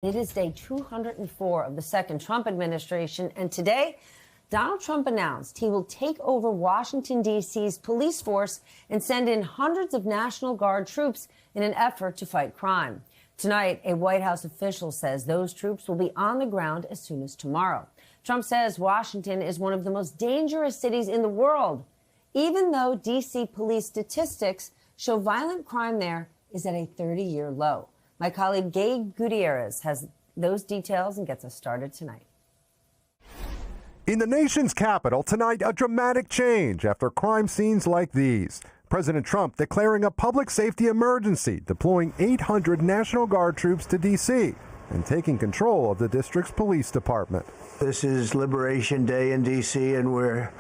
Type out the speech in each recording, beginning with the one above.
It is day 204 of the second Trump administration, and today, Donald Trump announced he will take over Washington, D.C.'s police force and send in hundreds of National Guard troops in an effort to fight crime. Tonight, a White House official says those troops will be on the ground as soon as tomorrow. Trump says Washington is one of the most dangerous cities in the world, even though D.C. police statistics show violent crime there is at a 30-year low. My colleague Gabe Gutierrez has those details and gets us started tonight. In the nation's capital tonight, a dramatic change after crime scenes like these. President Trump declaring a public safety emergency, deploying 800 National Guard troops to D.C. and taking control of the district's police department. This is Liberation Day in D.C., and we're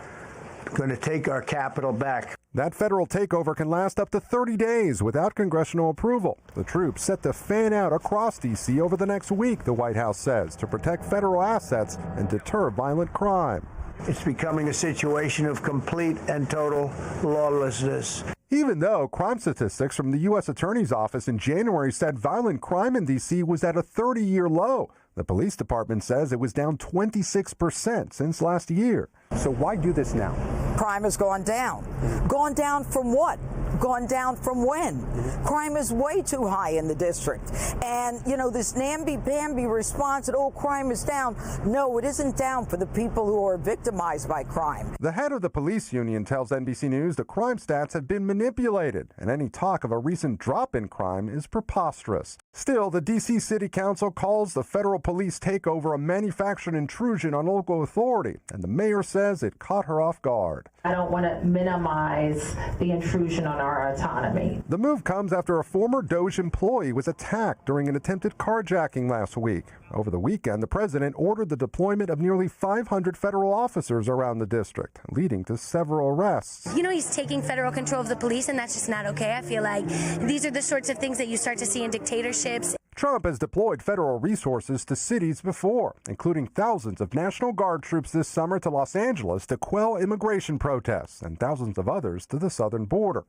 going to take our capital back. That federal takeover can last up to 30 days without congressional approval. The troops set to fan out across D.C. over the next week, the White House says, to protect federal assets and deter violent crime. It's becoming a situation of complete and total lawlessness. Even though crime statistics from the U.S. Attorney's Office in January said violent crime in D.C. was at a 30-year low, the police department says it was down 26% since last year. So why do this now? Crime has gone down. Gone down from what? Gone down from when? Crime is way too high in the district. And, you know, this namby-pamby response that, oh, crime is down. No, it isn't down for the people who are victimized by crime. The head of the police union tells NBC News the crime stats have been manipulated, and any talk of a recent drop in crime is preposterous. Still, the D.C. City Council calls the federal police takeover a manufactured intrusion on local authority, and the mayor says it caught her off guard. I don't want to minimize the intrusion on our autonomy. The move comes after a former DOJ employee was attacked during an attempted carjacking last week. Over the weekend, the president ordered the deployment of nearly 500 federal officers around the district, leading to several arrests. You know, he's taking federal control of the police, and that's just not okay. I feel like these are the sorts of things that you start to see in dictatorships. Trump has deployed federal resources to cities before, including thousands of National Guard troops this summer to Los Angeles to quell immigration protests and thousands of others to the southern border.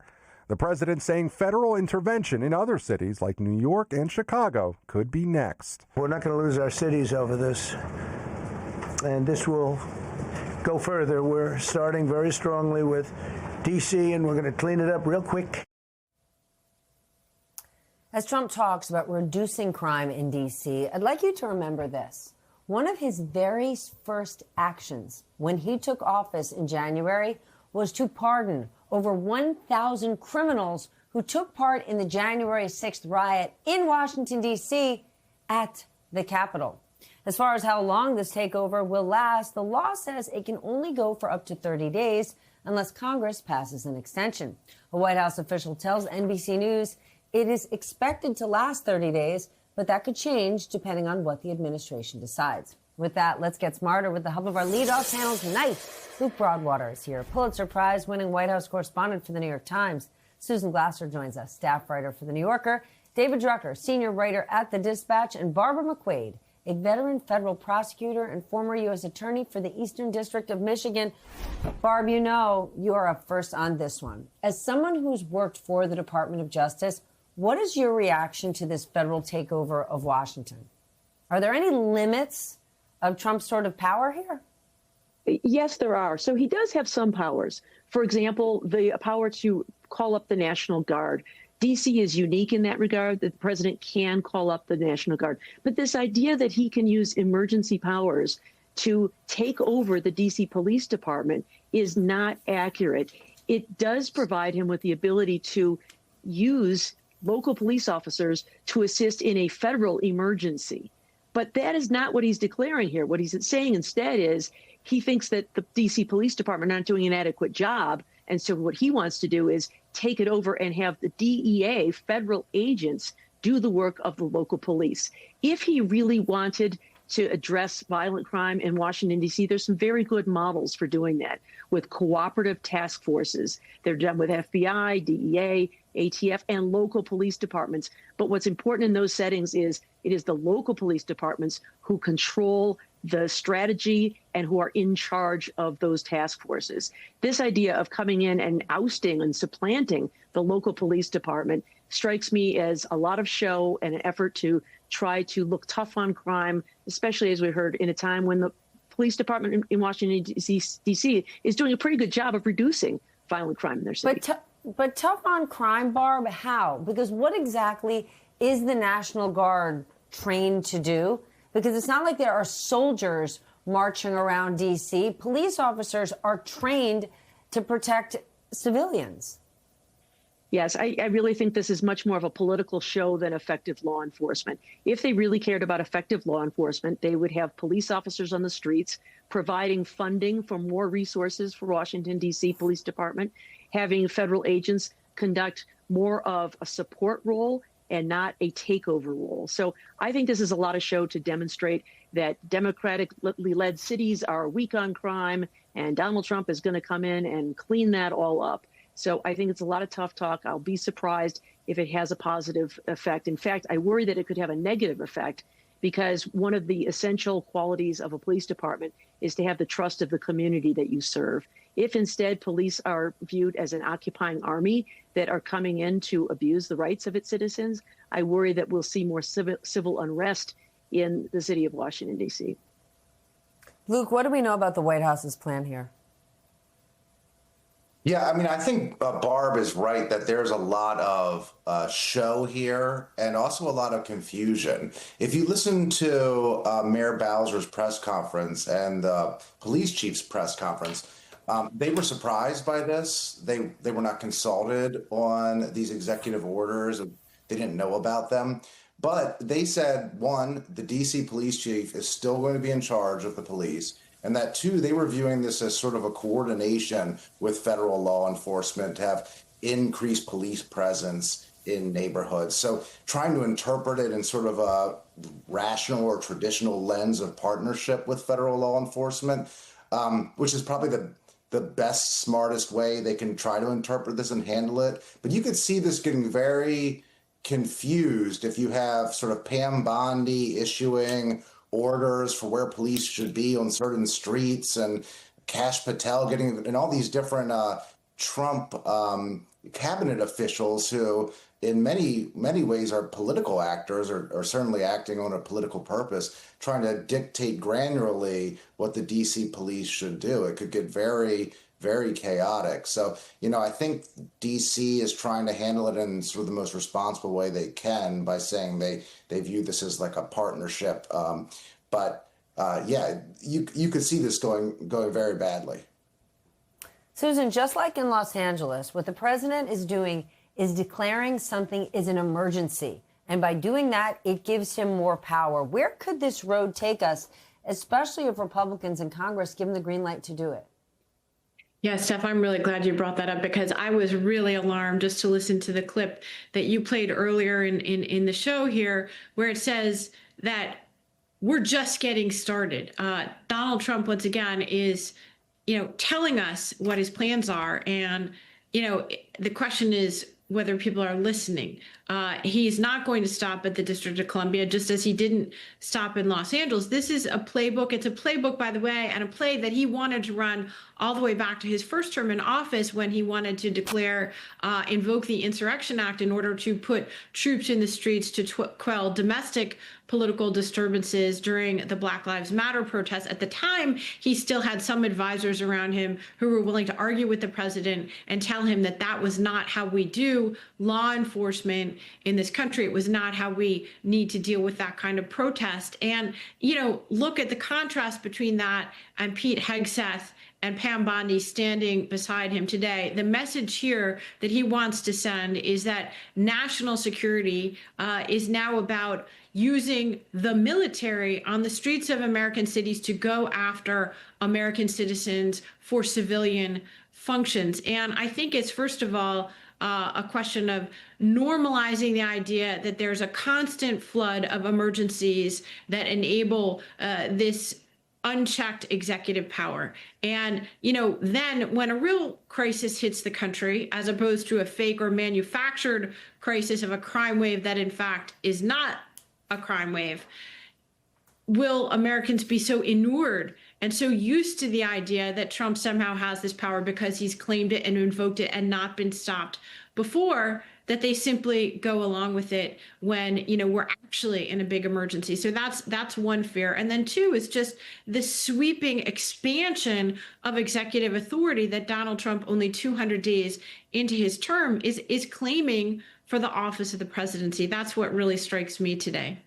The president saying federal intervention in other cities like New York and Chicago could be next. We're not going to lose our cities over this, and this will go further. We're starting very strongly with D.C., and we're going to clean it up real quick. As Trump talks about reducing crime in D.C., I'd like you to remember this. One of his very first actions when he took office in January was to pardon over 1,000 criminals who took part in the January 6th riot in Washington, D.C. at the Capitol. As far as how long this takeover will last, the law says it can only go for up to 30 days unless Congress passes an extension. A White House official tells NBC News it is expected to last 30 days, but that could change depending on what the administration decides. With that, let's get smarter with the help of our lead-off panel tonight. Luke Broadwater is here, Pulitzer Prize-winning White House correspondent for The New York Times. Susan Glasser joins us, staff writer for The New Yorker. David Drucker, senior writer at The Dispatch. And Barbara McQuade, a veteran federal prosecutor and former U.S. attorney for the Eastern District of Michigan. Barb, you know you're up first on this one. As someone who's worked for the Department of Justice, what is your reaction to this federal takeover of Washington? Are there any limits of Trump's sort of power here? Yes, there are. So he does have some powers. For example, the power to call up the National Guard. D.C. is unique in that regard, that the president can call up the National Guard. But this idea that he can use emergency powers to take over the D.C. Police Department is not accurate. It does provide him with the ability to use local police officers to assist in a federal emergency. But that is not what he's declaring here. What he's saying instead is he thinks that the D.C. Police Department are not doing an adequate job. And so what he wants to do is take it over and have the DEA, federal agents, do the work of the local police. If he really wanted to address violent crime in Washington, D.C., there's some very good models for doing that with cooperative task forces. They're done with FBI, DEA, ATF, and local police departments. But what's important in those settings is it is the local police departments who control the strategy and who are in charge of those task forces. This idea of coming in and ousting and supplanting the local police department strikes me as a lot of show and an effort to try to look tough on crime, especially as we heard in a time when the police department in Washington, D.C. is doing a pretty good job of reducing violent crime in their city. But tough on crime, Barb, how? Because what exactly is the National Guard trained to do? Because it's not like there are soldiers marching around D.C. Police officers are trained to protect civilians. Yes, I really think this is much more of a political show than effective law enforcement. If they really cared about effective law enforcement, they would have police officers on the streets providing funding for more resources for Washington, D.C. Police Department, having federal agents conduct more of a support role and not a takeover role. So I think this is a lot of show to demonstrate that democratically led cities are weak on crime, and Donald Trump is going to come in and clean that all up. So I think it's a lot of tough talk. I'll be surprised if it has a positive effect. In fact, I worry that it could have a negative effect, because one of the essential qualities of a police department is to have the trust of the community that you serve. If instead police are viewed as an occupying army that are coming in to abuse the rights of its citizens, I worry that we'll see more civil unrest in the city of Washington, D.C. Luke, what do we know about the White House's plan here? Yeah, I mean, I think Barb is right that there's a lot of show here and also a lot of confusion. If you listen to Mayor Bowser's press conference and the police chief's press conference, they were surprised by this. They were not consulted on these executive orders. They didn't know about them. But they said, one, the D.C. police chief is still going to be in charge of the police. And that, two, they were viewing this as sort of a coordination with federal law enforcement to have increased police presence in neighborhoods. So trying to interpret it in sort of a rational or traditional lens of partnership with federal law enforcement, which is probably the best, smartest way they can try to interpret this and handle it. But you could see this getting very confused if you have sort of Pam Bondi issuing orders for where police should be on certain streets, and Kash Patel getting, and all these different Trump cabinet officials who in many ways are political actors, or certainly acting on a political purpose, trying to dictate granularly what the DC police should do. It could get very, very chaotic. So, I think DC is trying to handle it in sort of the most responsible way they can by saying they view this as like a partnership. Yeah, you could see this going very badly. Susan, just like in Los Angeles, what the president is doing is declaring something is an emergency. And by doing that, it gives him more power. Where could this road take us, especially if Republicans in Congress give him the green light to do it? Yeah, Steph, I'm really glad you brought that up, because I was really alarmed just to listen to the clip that you played earlier in the show here, where it says that we're just getting started. Donald Trump, once again, is, telling us what his plans are. And, the question is whether people are listening. He's not going to stop at the District of Columbia, just as he didn't stop in Los Angeles. This is a playbook. It's a playbook, by the way, and a play that he wanted to run all the way back to his first term in office, when he wanted to invoke the Insurrection Act in order to put troops in the streets to quell domestic political disturbances during the Black Lives Matter protests. At the time, he still had some advisors around him who were willing to argue with the president and tell him that that was not how we do law enforcement in this country. It was not how we need to deal with that kind of protest. And, look at the contrast between that and Pete Hegseth and Pam Bondi standing beside him today. The message here that he wants to send is that national security is now about using the military on the streets of American cities to go after American citizens for civilian functions. And I think it's, first of all, a question of normalizing the idea that there's a constant flood of emergencies that enable this unchecked executive power. And, then when a real crisis hits the country, as opposed to a fake or manufactured crisis of a crime wave that in fact is not a crime wave, will Americans be so inured and so used to the idea that Trump somehow has this power because he's claimed it and invoked it and not been stopped before, that they simply go along with it when, we're actually in a big emergency. So that's one fear. And then two is just the sweeping expansion of executive authority that Donald Trump, only 200 days into his term, is claiming for the office of the presidency. That's what really strikes me today.